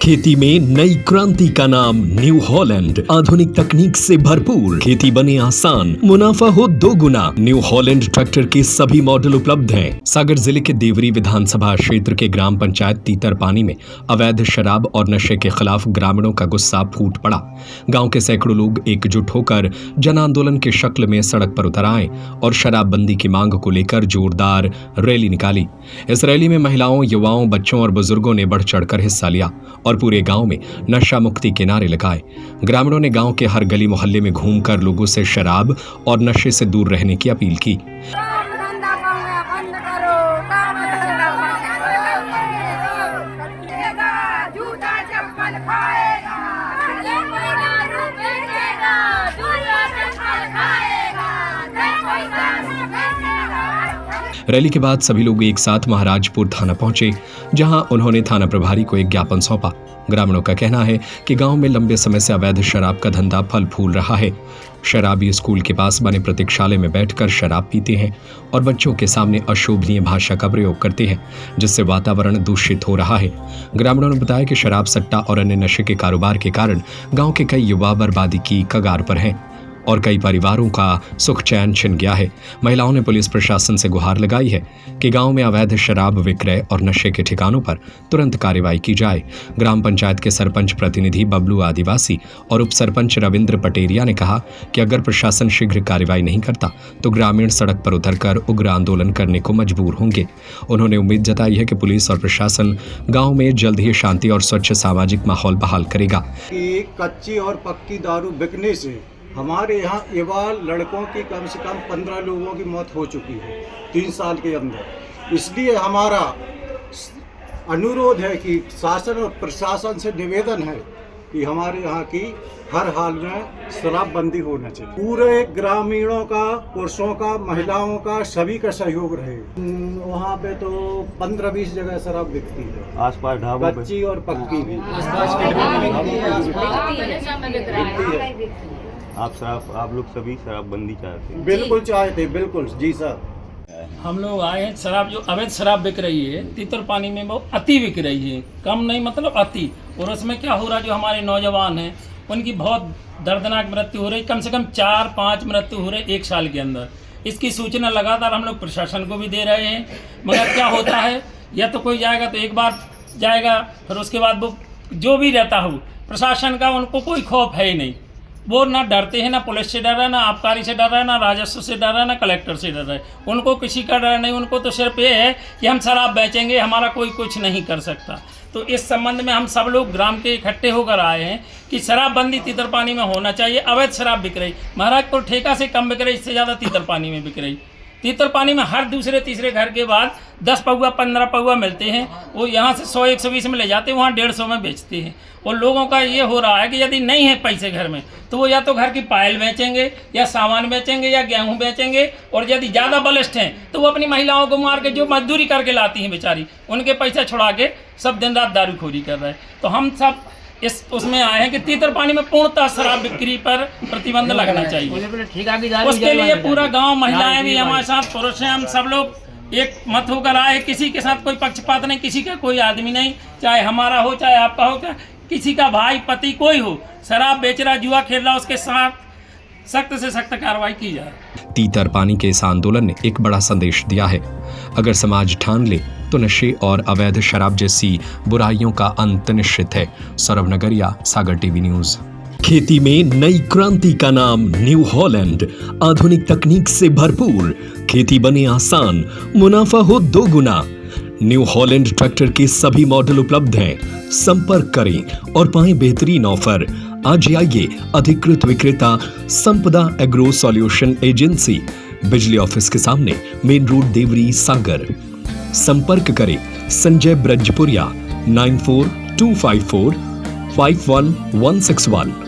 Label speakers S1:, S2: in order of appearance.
S1: खेती में नई क्रांति का नाम न्यू हॉलैंड। आधुनिक तकनीक से भरपूर, खेती बने आसान, मुनाफा हो दोगुना। न्यू हॉलैंड ट्रैक्टर के सभी मॉडल उपलब्ध हैं। सागर जिले के देवरी विधानसभा क्षेत्र के ग्राम पंचायत तीतरपानी में अवैध शराब और नशे के खिलाफ ग्रामीणों का गुस्सा फूट पड़ा। गांव के सैकड़ों लोग एकजुट होकर जन आंदोलन के शक्ल में सड़क पर उतर आए और शराबबंदी की मांग को लेकर जोरदार रैली निकाली। इस रैली में महिलाओं, युवाओं, बच्चों और बुजुर्गों ने बढ़ चढ़कर हिस्सा लिया और पूरे गांव में नशा मुक्ति के नारे लगाए। ग्रामीणों ने गांव के हर गली मोहल्ले में घूमकर लोगों से शराब और नशे से दूर रहने की अपील की। रैली के बाद सभी लोग एक साथ महाराजपुर थाना पहुंचे, जहां उन्होंने थाना प्रभारी को एक ज्ञापन सौंपा। ग्रामीणों का कहना है कि गांव में लंबे समय से अवैध शराब का धंधा फल फूल रहा है। शराबी स्कूल के पास बने प्रतीक्षालय में बैठकर शराब पीते हैं और बच्चों के सामने अशोभनीय भाषा का प्रयोग करते हैं, जिससे वातावरण दूषित हो रहा है। ग्रामीणों ने बताया कि शराब, सट्टा और अन्य नशे के कारोबार के कारण गाँव के कई युवा बर्बादी की कगार पर हैं और कई परिवारों का सुख चैन छिन गया है। महिलाओं ने पुलिस प्रशासन से गुहार लगाई है कि गांव में अवैध शराब विक्रय और नशे के ठिकानों पर तुरंत कार्रवाई की जाए। ग्राम पंचायत के सरपंच प्रतिनिधि बबलू आदिवासी और उप सरपंच रविंद्र पटेरिया ने कहा कि अगर प्रशासन शीघ्र कार्रवाई नहीं करता तो ग्रामीण सड़क पर उतरकर उग्र आंदोलन करने को मजबूर होंगे। उन्होंने उम्मीद जताई है कि पुलिस और प्रशासन गाँव में जल्द ही शांति और स्वच्छ सामाजिक माहौल बहाल करेगा।
S2: कच्ची और पक्की दारू बिकने से हमारे यहाँ युवा लड़कों की कम से कम 15 लोगों की मौत हो चुकी है 3 साल के अंदर। इसलिए हमारा अनुरोध है कि शासन और प्रशासन से निवेदन है कि हमारे यहाँ की हर हाल में शराबबंदी होना चाहिए। पूरे ग्रामीणों का, पुरुषों का, महिलाओं का, सभी का सहयोग रहे। वहाँ पे तो 15-20 जगह शराब बिकती है,
S3: आसपास ढाबों पे
S2: कच्ची और पक्की भी।
S3: आप लोग सभी शराबबंदी चाहते हैं?
S2: बिल्कुल चाहते, बिल्कुल जी सर।
S4: हम लोग आए हैं, शराब जो अवैध शराब बिक रही है तीतरपानी में वो अति बिक रही है, कम नहीं मतलब अति। और उसमें क्या हो रहा है, जो हमारे नौजवान हैं उनकी बहुत दर्दनाक मृत्यु हो रही, कम से कम 4-5 मृत्यु हो रही 1 साल के अंदर। इसकी सूचना लगातार हम लोग प्रशासन को भी दे रहे हैं, मगर क्या होता है, या तो कोई जाएगा तो एक बार जाएगा, फिर उसके बाद वो जो भी रहता हो प्रशासन का उनको कोई खौफ है ही नहीं। वो ना डरते हैं, ना पुलिस से डर रहा है, ना आबकारी से डर रहा है, ना राजस्व से डर रहा है, ना कलेक्टर से डर रहा है। उनको किसी का डर नहीं, उनको तो सिर्फ ये है कि हम शराब बेचेंगे, हमारा कोई कुछ नहीं कर सकता। तो इस संबंध में हम सब लोग ग्राम के इकट्ठे होकर आए हैं कि शराबबंदी तीतरपानी में होना चाहिए। अवैध शराब बिक रही, महाराजपुर ठेका से कम बिक रही, इससे ज़्यादा तीतरपानी में बिक रही। तीतरपानी में हर दूसरे तीसरे घर के बाद 10 पौवा 15 पौवा मिलते हैं, वो यहाँ से 100-120 में ले जाते हैं, वहाँ 150 में बेचते हैं। और लोगों का ये हो रहा है कि यदि नहीं है पैसे घर में तो वो या तो घर की पायल बेचेंगे, या सामान बेचेंगे, या गेहूं बेचेंगे। और यदि ज़्यादा बलिष्ठ हैं तो वो अपनी महिलाओं को मार के, जो मजदूरी करके लाती हैं बेचारी, उनके पैसे छुड़ा के सब दिन रात दारूखोरी कर रहे हैं। तो हम सब इस उसमें आए हैं कि तीतरपानी में पूर्णतः शराब बिक्री पर प्रतिबंध लगना चाहिए। उसके लिए पूरा गांव, महिलाएं भी हमारे साथ, पुरुष हैं, हम सब लोग एक मत होकर आए। किसी के साथ कोई पक्षपात नहीं, किसी का कोई आदमी नहीं, चाहे हमारा हो चाहे आपका हो, किसी का भाई, पति, कोई हो, शराब बेच रहा, जुआ खेल रहा, उसके साथ सख्त से सख्त कार्रवाई की जाए।
S1: तीतरपानी के इस आंदोलन ने एक बड़ा संदेश दिया है। अगर समाज ठान ले तो नशे और अवैध शराब जैसी बुराइयों का अंत निश्चित है। सौरभ नगरिया, सागर टीवी न्यूज। खेती में नई क्रांति का नाम न्यू हॉलैंड। आधुनिक तकनीक से भरपूर, खेती बने आसान, मुनाफा हो दोगुना। न्यू हॉलैंड ट्रैक्टर के सभी मॉडल उपलब्ध हैं। संपर्क करें और पाएं बेहतरीन ऑफर। आज ही आइए अधिकृत विक्रेता संपदा एग्रो सॉल्यूशन एजेंसी, बिजली ऑफिस के सामने, मेन रोड, देवरी, सागर। संपर्क करें संजय ब्रजपुरिया 9425451161।